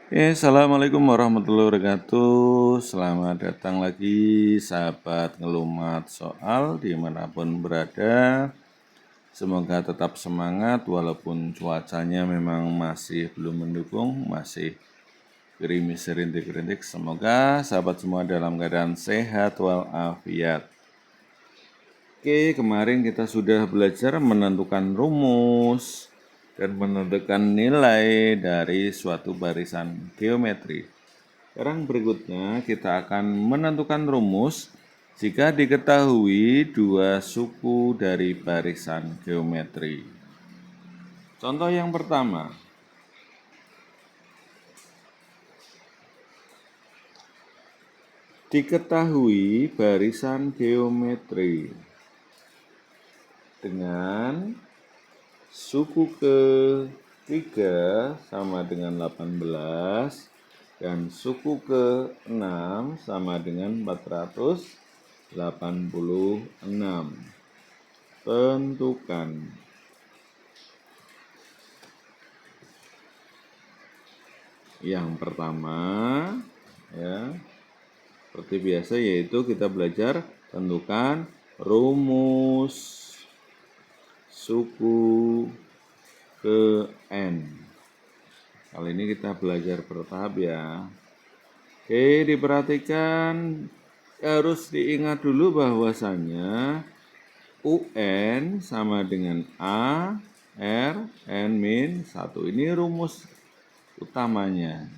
Assalamualaikum warahmatullahi wabarakatuh. Selamat datang lagi sahabat ngelumat soal dimanapun berada. Semoga tetap semangat walaupun cuacanya memang masih belum mendukung, masih gerimis rintik-rintik. Semoga sahabat semua dalam keadaan sehat walafiat. Oke, kemarin kita sudah belajar menentukan rumus dan menentukan nilai dari suatu barisan geometri. Sekarang berikutnya kita akan menentukan rumus jika diketahui dua suku dari barisan geometri. Contoh yang pertama, diketahui barisan geometri dengan suku ke-3 sama dengan 18 dan suku ke-6 sama dengan 486. Tentukan. Yang pertama, ya, seperti biasa yaitu kita belajar tentukan rumus suku ke N. Kali ini kita belajar bertahap ya. Oke, diperhatikan, harus diingat dulu bahwasannya UN sama dengan A, R, N min 1. Ini rumus utamanya.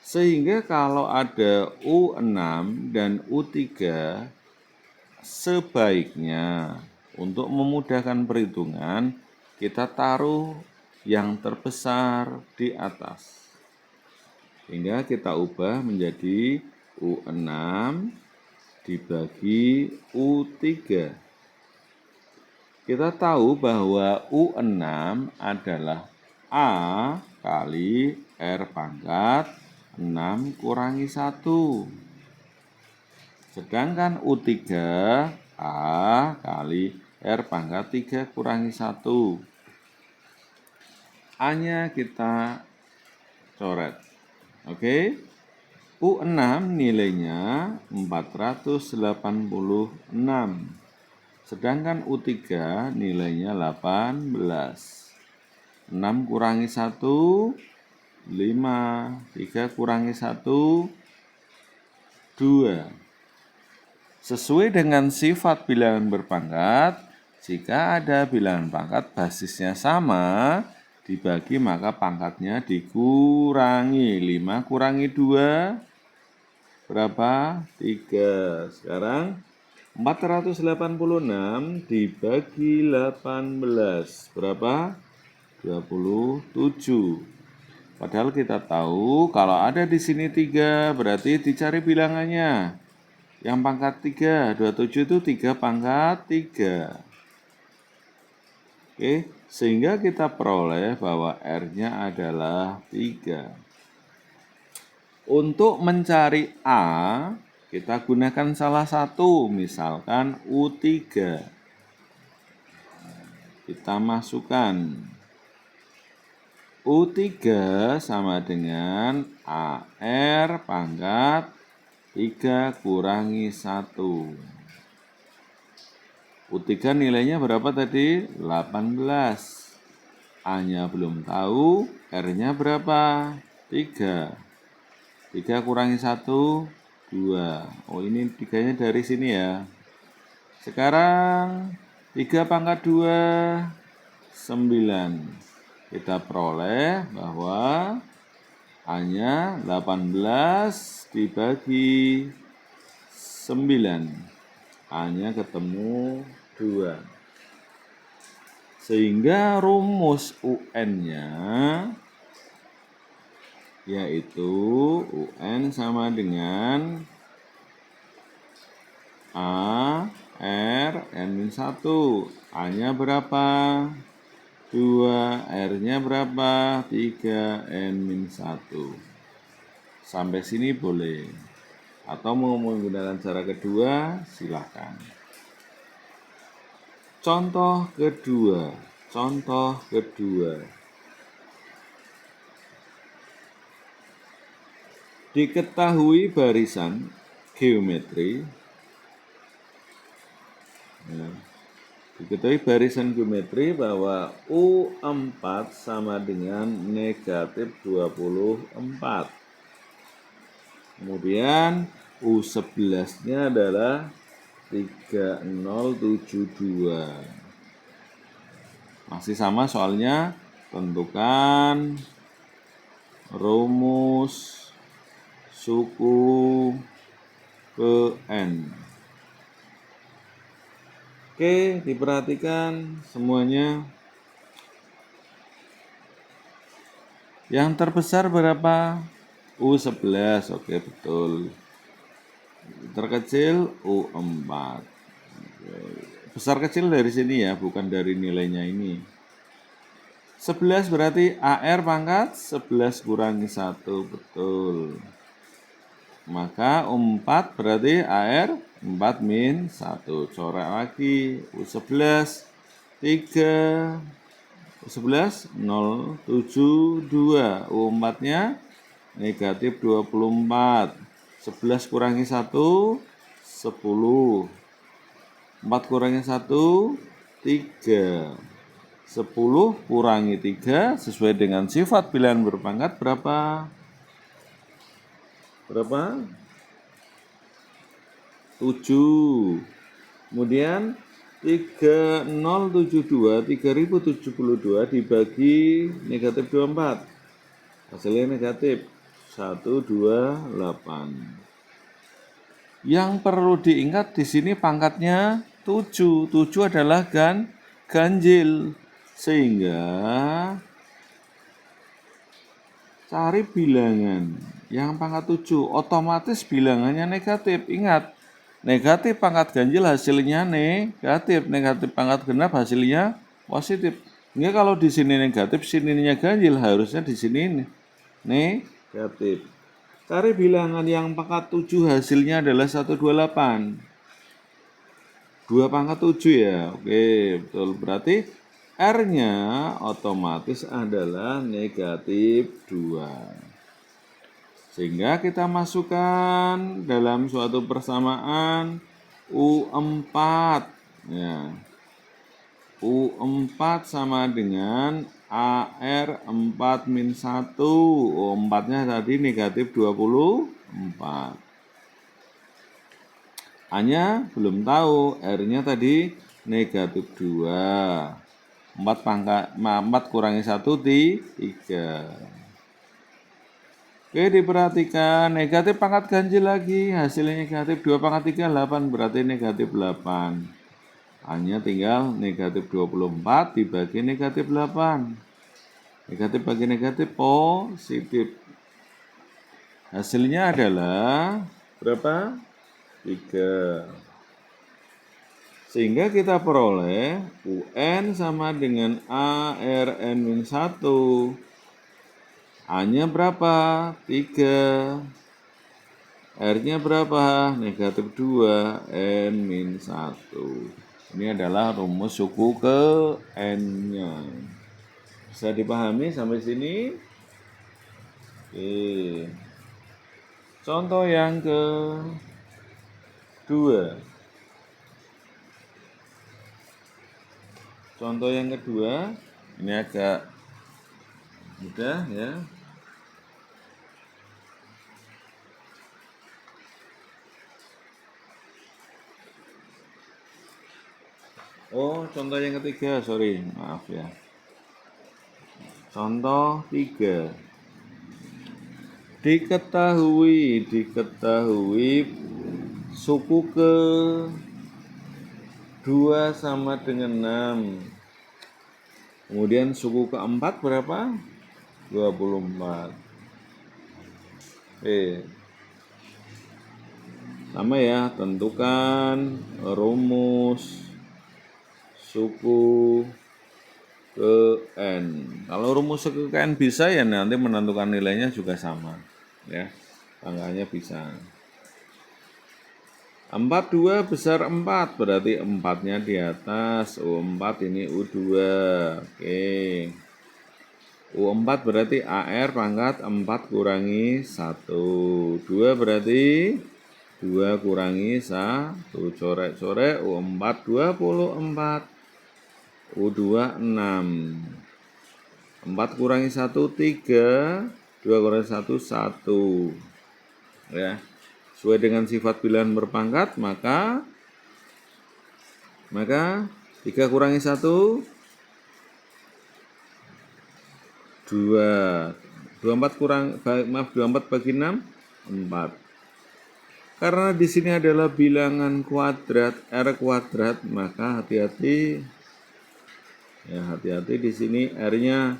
Sehingga kalau ada U6 dan U3, sebaiknya untuk memudahkan perhitungan, kita taruh yang terbesar di atas. Hingga kita ubah menjadi U6 dibagi U3. Kita tahu bahwa U6 adalah A kali R pangkat 6 kurangi 1. Sedangkan U3 A kali R pangkat 3 kurangi 1. A-nya kita coret. Oke. U6 nilainya 486. Sedangkan U3 nilainya 18. 6 kurangi 1, 5. 3 kurangi 1, 2. Sesuai dengan sifat bilangan berpangkat, jika ada bilangan pangkat basisnya sama, dibagi maka pangkatnya dikurangi. 5 kurangi 2, berapa? 3. Sekarang 486 dibagi 18, berapa? 27. Padahal kita tahu kalau ada di sini 3, berarti dicari bilangannya. Yang pangkat 3, 27 itu 3 pangkat 3. Oke, sehingga kita peroleh bahwa R-nya adalah 3. Untuk mencari A, kita gunakan salah satu, misalkan U3. Kita masukkan U3 sama dengan AR pangkat 3 kurangi 1. U3 nilainya berapa tadi? 18. A-nya belum tahu, R-nya berapa? 3. 3 kurangi 1, 2. Oh, ini 3-nya dari sini ya. Sekarang 3 pangkat 2, 9. Kita peroleh bahwa A-nya 18 dibagi 9. A-nya ketemu 2. Sehingga rumus UN-nya yaitu UN sama dengan A, R, N-1. A-nya berapa? 2, R-nya berapa? 3, N-1. Sampai sini boleh. Atau mau menggunakan cara kedua, silakan. Contoh kedua. Diketahui barisan geometri, ya, diketahui barisan geometri bahwa U4 sama dengan negatif 24. Kemudian U11-nya adalah 3072. Masih sama soalnya, tentukan rumus suku ke N. Oke, diperhatikan semuanya. Yang terbesar berapa? U11, oke betul. Terkecil U4. Besar kecil dari sini ya, bukan dari nilainya ini. 11 berarti AR pangkat 11 kurangi 1, betul. Maka U4 berarti AR 4 min 1. Coret lagi, U11 3, U11 072. U4-nya negatif 24. 11 kurangi 1, 10. 4 kurangi 1, 3. 10 kurangi 3 sesuai dengan sifat pilihan berpangkat berapa? Berapa? 7. Kemudian 3072 dibagi negatif 24. Hasilnya negatif 128. Yang perlu diingat di sini pangkatnya 7. 7 adalah ganjil. Sehingga cari bilangan yang pangkat 7, otomatis bilangannya negatif. Ingat, negatif pangkat ganjil hasilnya negatif, negatif pangkat genap hasilnya positif. Ini kalau di sini negatif, sininya ganjil, harusnya di sini negatif. Cari bilangan yang pangkat 7 hasilnya adalah 128. 2 pangkat 7 ya. Oke, betul. Berarti R-nya otomatis adalah negatif 2. Sehingga kita masukkan dalam suatu persamaan U4. Ya. U4 sama dengan AR 4 min 1. U4-nya tadi negatif 24. A-nya belum tahu, R-nya tadi negatif 2. 4 kurangi 1, 3. Oke, diperhatikan negatif pangkat ganjil lagi, hasilnya negatif 2 pangkat 3, 8, berarti negatif 8. A-nya tinggal negatif 24 dibagi negatif 8. Negatif bagi negatif positif. Hasilnya adalah berapa? 3. Sehingga kita peroleh UN sama dengan ARN-1. A-nya berapa? 3. R-nya berapa? Negatif 2. N-1. Ini adalah rumus suku ke N-nya. Bisa dipahami sampai sini? Oke. Contoh yang kedua. Contoh yang kedua, ini agak mudah ya. Oh, contoh yang ketiga, sorry, maaf ya. Contoh 3. Diketahui suku ke 2 sama dengan 6. Kemudian suku keempat berapa? 24. Sama ya, tentukan rumus suku ke N. Kalau rumus suku ke N bisa ya nanti menentukan nilainya juga sama. Ya, angkanya bisa. 42 besar 4, berarti 4-nya di atas. U4 ini U2. Oke. U4 berarti AR pangkat 4 kurangi 1. 2 berarti 2 kurangi 1. Coret-coret U4 24. U2 6. 4 kurangi 1 3. 2 kurangi 1 1. Ya. Sesuai dengan sifat bilangan berpangkat, maka 3 kurangi 1 2. 24 bagi 6 4. Karena di sini adalah bilangan kuadrat R kuadrat, maka hati-hati di sini R-nya,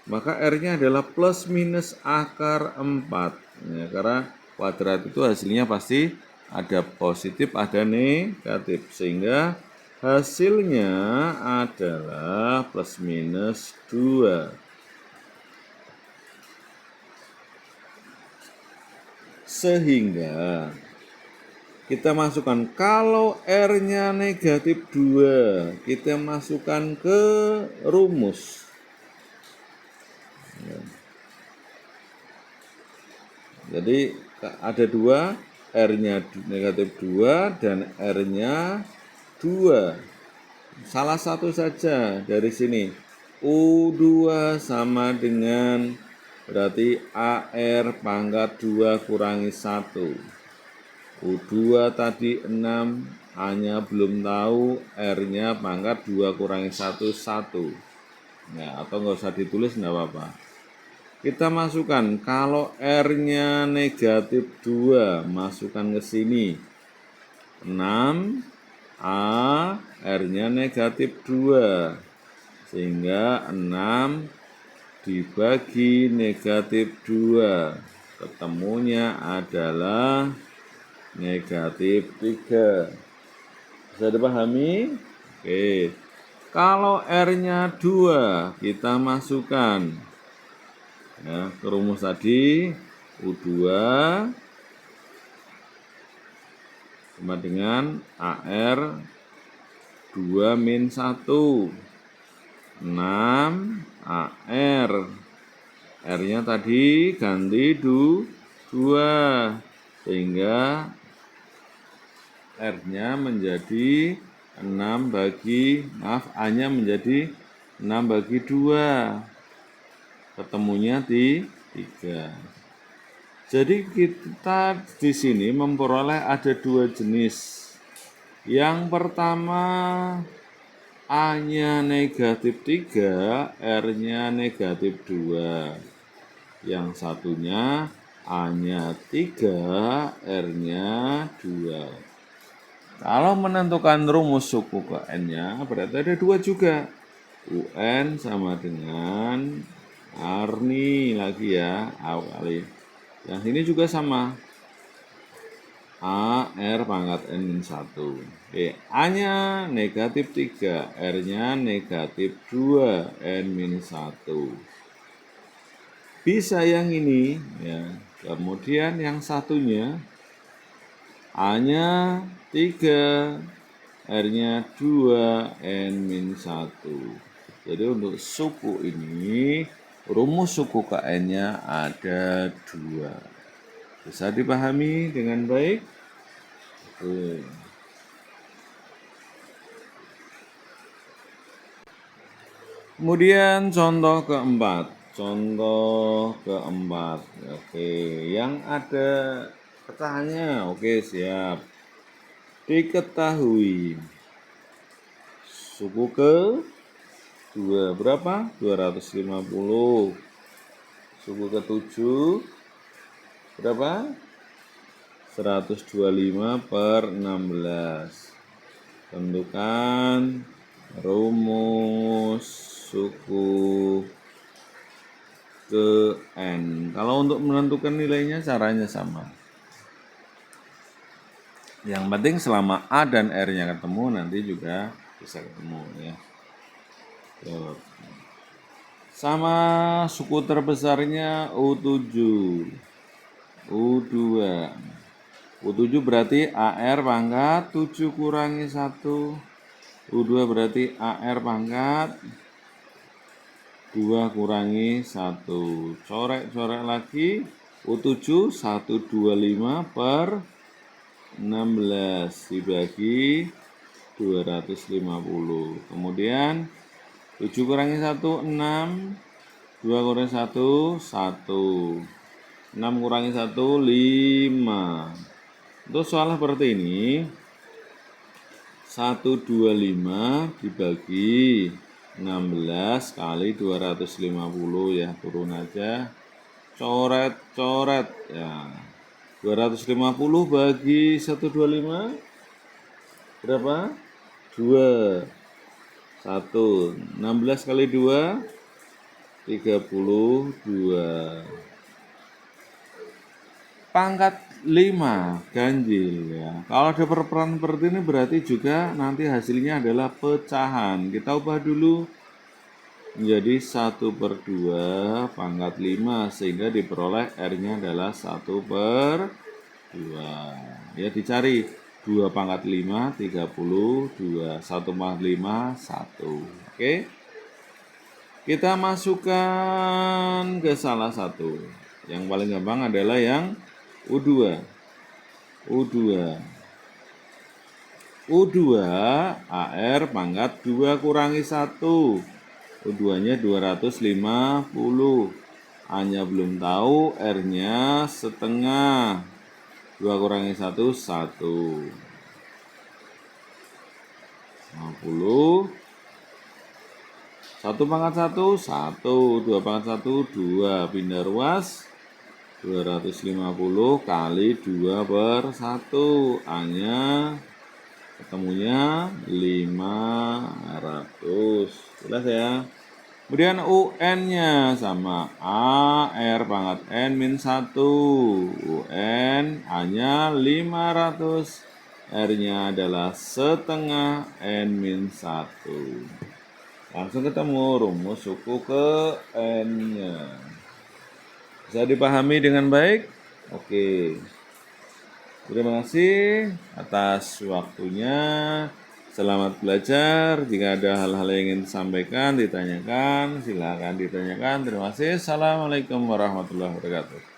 maka R-nya adalah plus minus akar 4. Ya, karena kuadrat itu hasilnya pasti ada positif, ada negatif, sehingga hasilnya adalah plus minus 2. Sehingga kita masukkan, kalau R-nya negatif 2, kita masukkan ke rumus. Jadi ada 2, R-nya negatif 2 dan R-nya 2. Salah satu saja dari sini. U2 sama dengan berarti AR pangkat 2 kurangi 1. U2 tadi 6, A-nya belum tahu, R-nya pangkat 2 kurangi 1, 1. Ya, atau nggak usah ditulis, nggak apa-apa. Kita masukkan, kalau R-nya negatif 2, masukkan ke sini. 6, A, R-nya negatif 2. Sehingga 6 dibagi negatif 2. Ketemunya adalah negatif 3. Bisa dipahami? Oke. Kalau R-nya 2, kita masukkan ya, ke rumus tadi. U2 sama dengan AR 2 min 1. 6 AR. R-nya tadi ganti 2. Sehingga R-nya menjadi 6 bagi, A-nya menjadi 6 bagi 2. Ketemunya di 3. Jadi kita di sini memperoleh ada 2 jenis. Yang pertama, A-nya negatif 3, R-nya negatif 2. Yang satunya A-nya 3, R-nya 2. Kalau menentukan rumus suku ke N-nya, berarti ada 2 juga. UN sama dengan R nih lagi ya, A kali. Yang ini juga sama. A, R pangkat N-1. A-nya negatif 3, R-nya negatif 2, N-1. Bisa yang ini, ya. Kemudian yang satunya, A-nya 3, R-nya 2, N-1. Jadi untuk suku ini, rumus suku KN-nya ada 2. Bisa dipahami dengan baik? Oke. Kemudian contoh keempat. Oke, yang ada pecahannya. Oke, siap. Diketahui suku ke 2 berapa? 250. Suku ke 7 berapa? 125 per 16. Tentukan rumus suku ke N. Kalau untuk menentukan nilainya caranya sama. Yang penting selama A dan R-nya ketemu, nanti juga bisa ketemu ya. Sama suku terbesarnya U7, U2. U7 berarti AR pangkat 7 kurangi 1. U2 berarti AR pangkat 2 kurangi 1. Corek-corek lagi. U7 125 per 16 dibagi 250. Kemudian 7 kurangi 1, 6. 2 kurangi 1, 1. 6 kurangi 1, 5. Untuk soal seperti ini, 125 dibagi 16 kali 250 ya, turun aja. Coret-coret ya. 250 bagi 125 berapa? 2. 1. 16 kali 2 32. Pangkat 5 ganjil ya. Kalau ada perperan seperti ini berarti juga nanti hasilnya adalah pecahan. Kita ubah dulu menjadi 1/2 pangkat 5 sehingga diperoleh R-nya adalah 1/2. Ya dicari 2 pangkat 5 32, 1 pangkat 5 1. Oke. Kita masukkan ke salah satu. Yang paling gampang adalah yang U2. U2 AR pangkat 2 kurangi 1. U2-nya 250. A-nya belum tahu, R-nya setengah. 2 kurangi 1, 1. 50. 1 pangkat 1, 1. 2 pangkat 1, 2. Pindah ruas. 250 kali 2/1. A-nya ketemunya 500. Jelas ya. Kemudian UN-nya sama A, R pangkat N min 1. UN, A-nya 500. R-nya adalah setengah N min 1. Langsung ketemu rumus suku ke N-nya. Bisa dipahami dengan baik? Oke. Terima kasih atas waktunya. Selamat belajar. Jika ada hal-hal yang ingin disampaikan, ditanyakan, silakan ditanyakan. Terima kasih. Assalamualaikum warahmatullahi wabarakatuh.